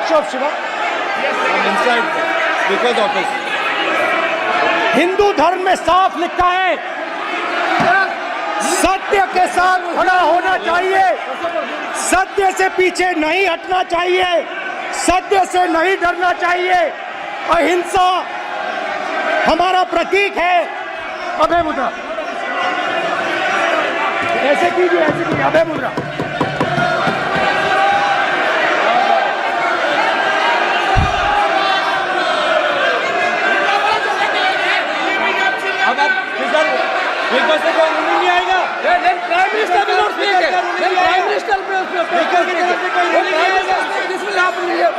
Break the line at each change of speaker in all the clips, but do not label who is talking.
Show of Shiva.
Inside because of it.
Hindu धर्म में साफ लिखा है, सत्य के साथ खड़ा होना चाहिए, सत्य से पीछे नहीं हटना चाहिए, सत्य से नहीं डरना चाहिए। अहिंसा हमारा प्रतीक है। अभय मुद्रा, ऐसे कीजिए, ऐसे कीजिए, अभय मुद्रा।
अब स्पीकर से कोई नहीं आएगा।
Prime minister will not speak. Prime minister
speaker की तरफ से कोई नहीं आएगा।
This will happen here.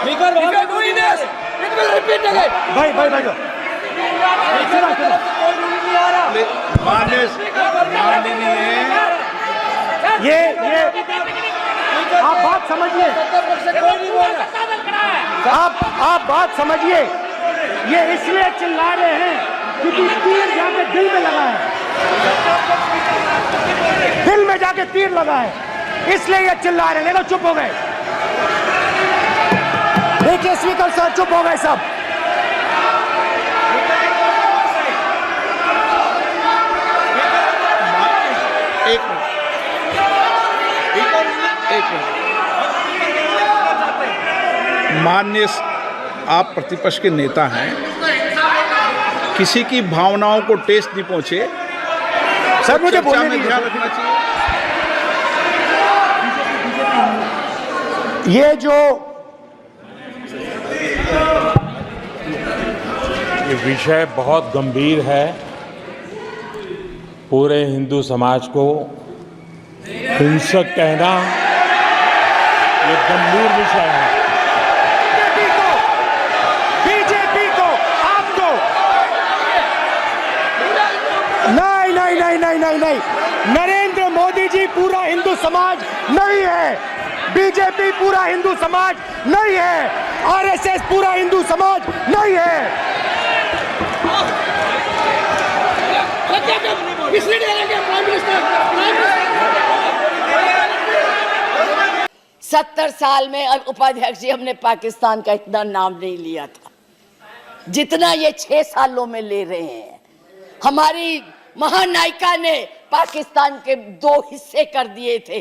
Speaker
If you are doing this, it will repeat again.
भाई भाई भाई
स्पीकर की तरफ से कोई नहीं आ रहा। माननीय
ये आप बात समझिए,
कोई नहीं बोल रहा।
आप बात समझिए। ये इसलिए चिल्ला रहे हैं क्योंकि तीर जाके दिल में लगा है, दिल में जाके तीर लगा है, इसलिए ये चिल्ला रहे हैं। देखो चुप हो गए, देखिए स्पीकर साहब चुप हो गए सब।
एक मिनट। माननीय आप प्रतिपक्ष के नेता हैं, किसी की भावनाओं को ठेस नहीं पहुंचे,
सर मुझे
चर्चा
बोलने
में
दीजिए।
ध्यान रखना चाहिए।
ये जो
ये विषय बहुत गंभीर है, पूरे हिंदू समाज को हिंसक कहना ये गंभीर विषय है।
बीजेपी को आपको नहीं, नरेंद्र मोदी जी पूरा हिंदू समाज नहीं है, बीजेपी पूरा हिंदू समाज नहीं है, आरएसएस पूरा हिंदू समाज नहीं है।
70 साल में अब उपाध्यक्ष जी हमने पाकिस्तान का इतना नाम नहीं लिया था जितना ये 6 सालों में ले रहे हैं। हमारी महानायिका ने पाकिस्तान के 2 हिस्से कर दिए थे,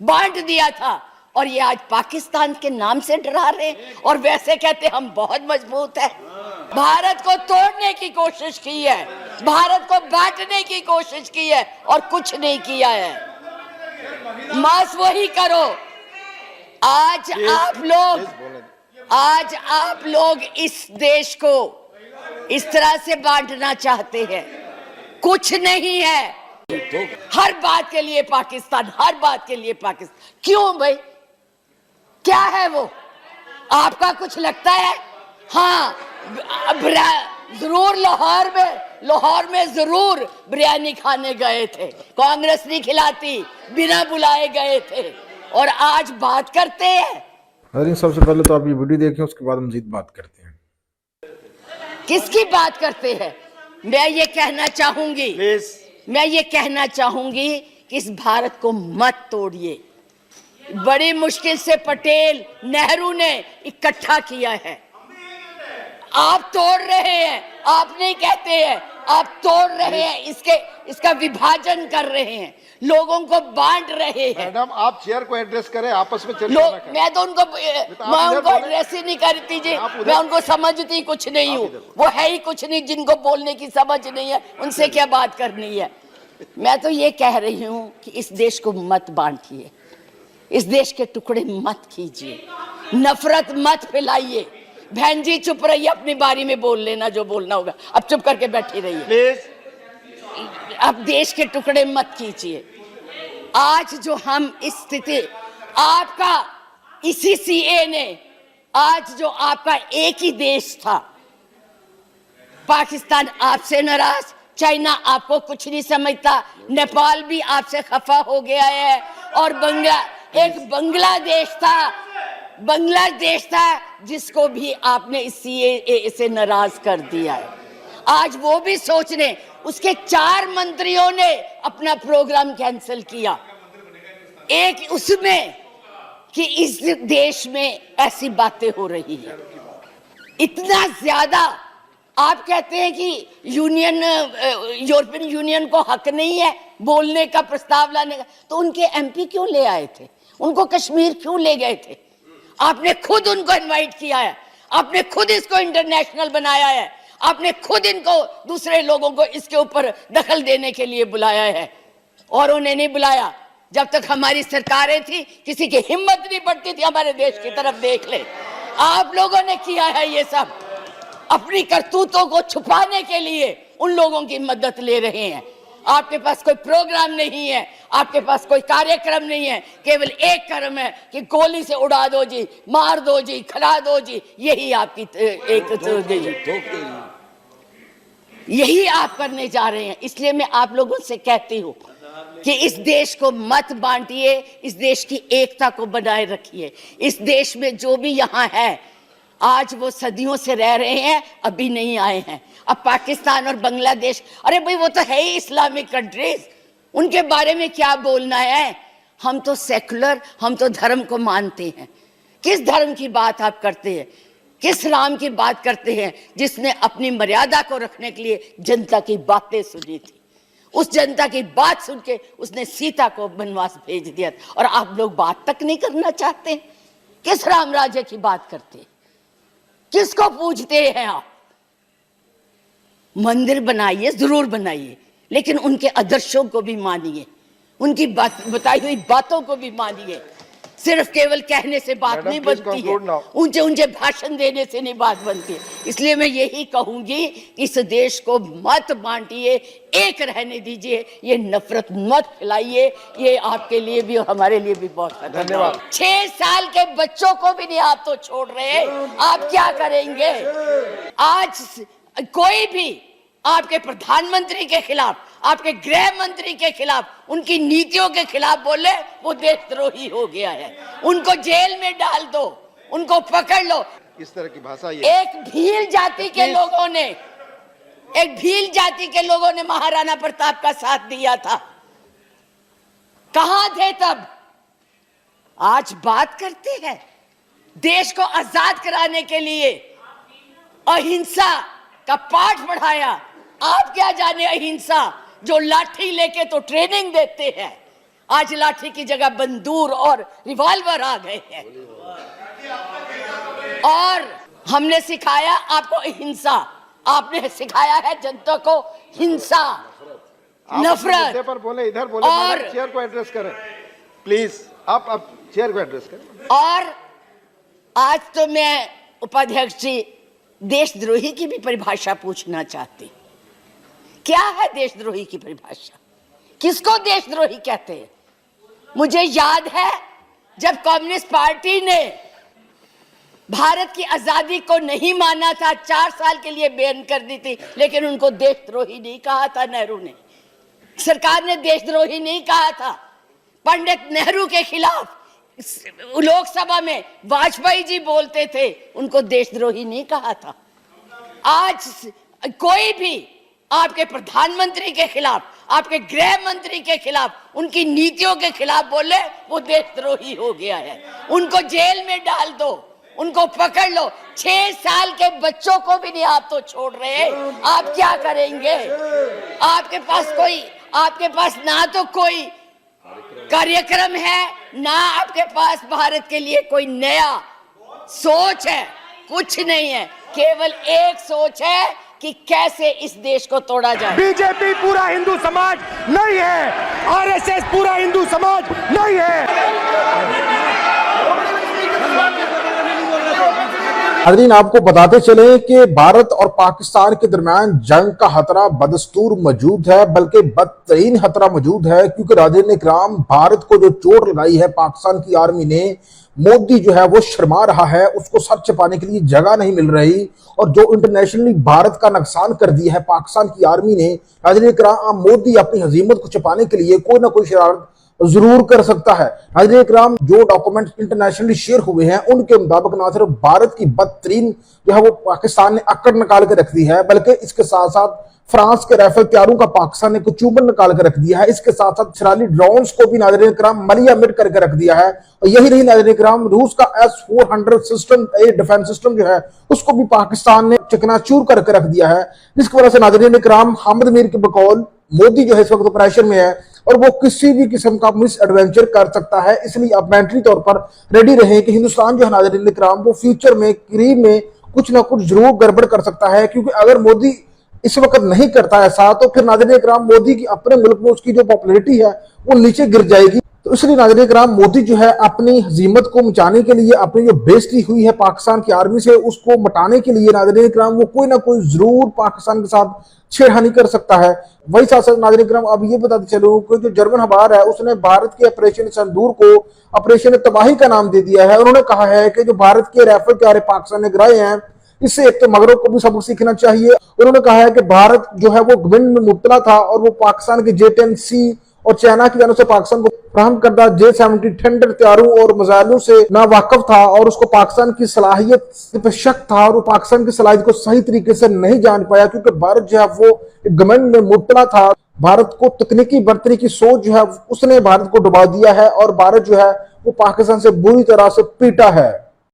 बांट दिया था, और ये आज पाकिस्तान के नाम से डरा रहे हैं और वैसे कहते हम बहुत मजबूत है। भारत को तोड़ने की कोशिश की है, भारत को बांटने की कोशिश की है और कुछ नहीं किया है। मास वही करो। आज आप लोग इस देश को इस तरह से बांटना चाहते हैं, कुछ नहीं है। हर बात के लिए पाकिस्तान, हर बात के लिए पाकिस्तान। क्यों भाई, क्या है वो? आपका कुछ लगता है? हाँ, जरूर लाहौर में जरूर बिरयानी खाने गए थे, कांग्रेस नहीं खिलाती, बिना बुलाए गए थे, और आज बात करते हैं।
अरे सबसे पहले तो आप ये वीडियो देखें, उसके बाद हम मजीद बात करते हैं।
किसकी बात करते हैं? मैं ये कहना चाहूंगी कि इस भारत को मत तोड़िए। बड़ी मुश्किल से पटेल, नेहरू ने इकट्ठा किया है, आप तोड़ रहे हैं। आप नहीं कहते हैं, आप तोड़ रहे हैं, इसका विभाजन कर रहे हैं, लोगों को बांट रहे हैं।
मैडम आप चेयर को एड्रेस करें, आपस में चर्चा ना करें।
मैं उनको एड्रेस ही नहीं करती जी, मैं उनको समझती कुछ नहीं हूँ, वो है ही कुछ नहीं, जिनको बोलने की समझ नहीं है उनसे क्या बात करनी है। मैं तो ये कह रही हूँ कि इस देश को मत बांटिए, इस देश के टुकड़े मत कीजिए, नफरत मत फैलाइए। बहन जी चुप रहिए, अपनी बारी में बोल लेना जो बोलना होगा, अब चुप करके बैठी रहिए प्लीज। अब देश के टुकड़े मत कीजिए। आज जो हम इस स्थिति, आपका इसी सीए ने, आज जो आपका एक ही देश था, पाकिस्तान आपसे नाराज, चाइना आपको कुछ नहीं समझता, नेपाल भी आपसे खफा हो गया है, और बांग्लादेश था जिसको भी आपने इस सीएए से नाराज कर दिया है। आज वो भी सोच रहे, उसके 4 मंत्रियों ने अपना प्रोग्राम कैंसिल किया। एक उसमें कि इस देश में ऐसी बातें हो रही है। इतना ज्यादा आप कहते हैं कि यूरोपियन यूनियन को हक नहीं है बोलने का, प्रस्ताव लाने का, तो उनके एमपी क्यों ले आए थे? उनको कश्मीर क्यों ले गए थे? आपने खुद उनको इनवाइट किया है, आपने खुद इसको इंटरनेशनल बनाया है, आपने खुद इनको दूसरे लोगों को इसके ऊपर दखल देने के लिए बुलाया है। और उन्हें नहीं बुलाया जब तक हमारी सरकारें थी, किसी की हिम्मत नहीं पड़ती थी हमारे देश की तरफ देख ले। आप लोगों ने किया है ये सब, अपनी करतूतों को छुपाने के लिए उन लोगों की मदद ले रहे हैं। आपके पास कोई प्रोग्राम नहीं है, आपके पास कोई कार्यक्रम नहीं है, केवल एक कर्म है कि गोली से उड़ा दो जी, मार दो जी, खिला दो जी, यही आपकी यही आप करने जा रहे हैं। इसलिए मैं आप लोगों से कहती हूँ कि इस देश को मत बांटिए, इस देश की एकता को बनाए रखिए। इस देश में जो भी यहाँ है, आज वो सदियों से रह रहे हैं, अभी नहीं आए हैं। अब पाकिस्तान और बांग्लादेश, अरे भाई वो तो है ही इस्लामिक कंट्रीज, उनके बारे में क्या बोलना है? हम तो सेकुलर, हम तो धर्म को मानते हैं। किस धर्म की बात आप करते हैं? किस राम की बात करते हैं जिसने अपनी मर्यादा को रखने के लिए जनता की बातें सुनी थी? उस जनता की बात सुन के उसने सीता को वनवास भेज दिया, और आप लोग बात तक नहीं करना चाहते। किस राम राज्य की बात करते हैं? किसको पूछते हैं आप? मंदिर बनाइए, जरूर बनाइए, लेकिन उनके आदर्शों को भी मानिए, उनकी बताई हुई बातों को भी मानिए। सिर्फ केवल कहने से बात नहीं बनती है, ऊंचे ऊंचे भाषण देने से नहीं बात बनती है। इसलिए मैं यही कहूंगी, इस देश को मत बांटिए, एक रहने दीजिए, ये नफरत मत फैलाइए। ये आपके लिए भी और हमारे लिए भी बहुत धन्यवाद। 6 साल के बच्चों को भी नहीं आप तो छोड़ रहे, आप क्या करेंगे? आज कोई भी आपके प्रधानमंत्री के खिलाफ, आपके गृह मंत्री के खिलाफ, उनकी नीतियों के खिलाफ बोले, वो देशद्रोही हो गया है। उनको जेल में डाल दो, उनको पकड़ लो।
इस तरह की भाषा ये
एक भील जाति के लोगों ने महाराणा प्रताप का साथ दिया था, कहां थे तब? आज बात करते हैं देश को आजाद कराने के लिए अहिंसा का पाठ पढ़ाया। आप क्या जाने अहिंसा, जो लाठी लेके तो ट्रेनिंग देते हैं, आज लाठी की जगह बंदूक और रिवॉल्वर आ गए हैं। और हमने सिखाया आपको अहिंसा, आपने सिखाया है जनता को हिंसा, नफरत।
पर बोले, इधर बोले,
और
चेयर को एड्रेस करें प्लीज। आप चेयर को एड्रेस करें।
और आज तो मैं उपाध्यक्ष जी देशद्रोही की भी परिभाषा पूछना चाहती। क्या है देशद्रोही की परिभाषा? किसको देशद्रोही कहते हैं? मुझे याद है जब कम्युनिस्ट पार्टी ने भारत की आजादी को नहीं माना था, 4 साल के लिए बैन कर दी थी, लेकिन उनको देशद्रोही नहीं कहा था नेहरू ने। सरकार ने देशद्रोही नहीं कहा था। पंडित नेहरू के खिलाफ लोकसभा में वाजपेयी जी बोलते थे, उनको देशद्रोही नहीं कहा था। आज कोई भी आपके प्रधानमंत्री के खिलाफ, आपके गृह मंत्री के खिलाफ, उनकी नीतियों के खिलाफ बोले, वो देशद्रोही हो गया है। उनको जेल में डाल दो, उनको पकड़ लो। 6 साल के बच्चों को भी नहीं आप तो छोड़ रहे, आप क्या करेंगे? आपके पास ना तो कोई कार्यक्रम है, ना आपके पास भारत के लिए कोई नया सोच है, कुछ नहीं है। केवल एक सोच है कि कैसे इस देश को तोड़ा जाए।
बीजेपी पूरा हिंदू समाज नहीं है, आरएसएस पूरा हिंदू समाज नहीं है।
नाज़रीन, आपको बताते चले कि भारत और पाकिस्तान के दरमियान जंग का खतरा बदस्तूर मौजूद है, बल्कि बदतरीन खतरा मौजूद है, क्योंकि नाज़रीन इकराम, भारत को जो चोट लगाई है पाकिस्तान की आर्मी ने, मोदी जो है वो शर्मा रहा है, उसको सर छिपाने के लिए जगह नहीं मिल रही। और जो इंटरनेशनली भारत का नुकसान कर दिया है पाकिस्तान की आर्मी ने, नाज़रीन इकराम, मोदी अपनी हजीमत को छिपाने के लिए कोई ना कोई शरारत जरूर कर सकता है। नाज़रीन इकराम, जो डॉक्यूमेंट इंटरनेशनली शेयर हुए हैं उनके मुताबिक ना सिर्फ भारत की बदतरीन जो है वो पाकिस्तान ने अक्कड़ निकाल के रख दी है, बल्कि इसके साथ साथ फ्रांस के राइफल तैयारों का पाकिस्तान ने कुछ चूबन निकाल कर रख दिया है। इसके साथ साथ इसराइली ड्रोन्स को भी नाज़रीन इकराम मलिया मिट करके रख दिया है। और यही नहीं नाज़रीन इकराम, रूस का S-400 सिस्टम, डिफेंस सिस्टम जो है उसको भी पाकिस्तान ने चकनाचूर करके रख दिया है, जिसकी वजह से नाज़रीन इकराम हामिद मीर के बकौल मोदी जो है इस वक्त प्रेशर में है और वो किसी भी किस्म का मिस एडवेंचर कर सकता है। इसलिए आप मेंटली तौर पर रेडी रहें कि हिंदुस्तान जो है नाज़रीन इकराम वो फ्यूचर में करीब में कुछ ना कुछ जरूर गड़बड़ कर सकता है, क्योंकि अगर मोदी इस वक्त नहीं करता ऐसा तो फिर नाज़रीन इकराम मोदी की अपने मुल्क में उसकी जो पॉपुलैरिटी है वो नीचे गिर जाएगी। तो इसलिए नाज़रीन इकराम मोदी जो है अपनी हजीमत को मिटाने के लिए, अपनी जो बेइज्जती हुई है पाकिस्तान की आर्मी से उसको मिटाने के लिए नाज़रीन इकराम वो कोई ना कोई जरूर पाकिस्तान के साथ छेड़खानी कर सकता है। वही साथ साथ नाज़रीन इकराम अब ये बताते चलो कि जो जर्मन अखबार है उसने भारत के ऑपरेशन सिंदूर को ऑपरेशन तबाही का नाम दे दिया है। उन्होंने कहा है कि जो भारत के राइफल तैयारे पाकिस्तान ने गिराए हैं इससे एक तो मगरों को भी सबक सीखना चाहिए। उन्होंने कहा है कि भारत जो है वो घमंड में मुब्तला था और वो पाकिस्तान के J-10C और चाइना की जानब से पाकिस्तान को फराहम करदा J-70 टेंडर तैयारों और मिसाइलों से ना वाकिफ था और उसको पाकिस्तान की सलाहियत पे शक था और वो पाकिस्तान की सलाहियत को सही तरीके से नहीं जान पाया, क्योंकि भारत जो है वो घमंड में मुब्तला था। भारत को तकनीकी बर्तरी की सोच जो है उसने भारत को डुबा दिया है और भारत जो है वो पाकिस्तान से बुरी तरह से पीटा है।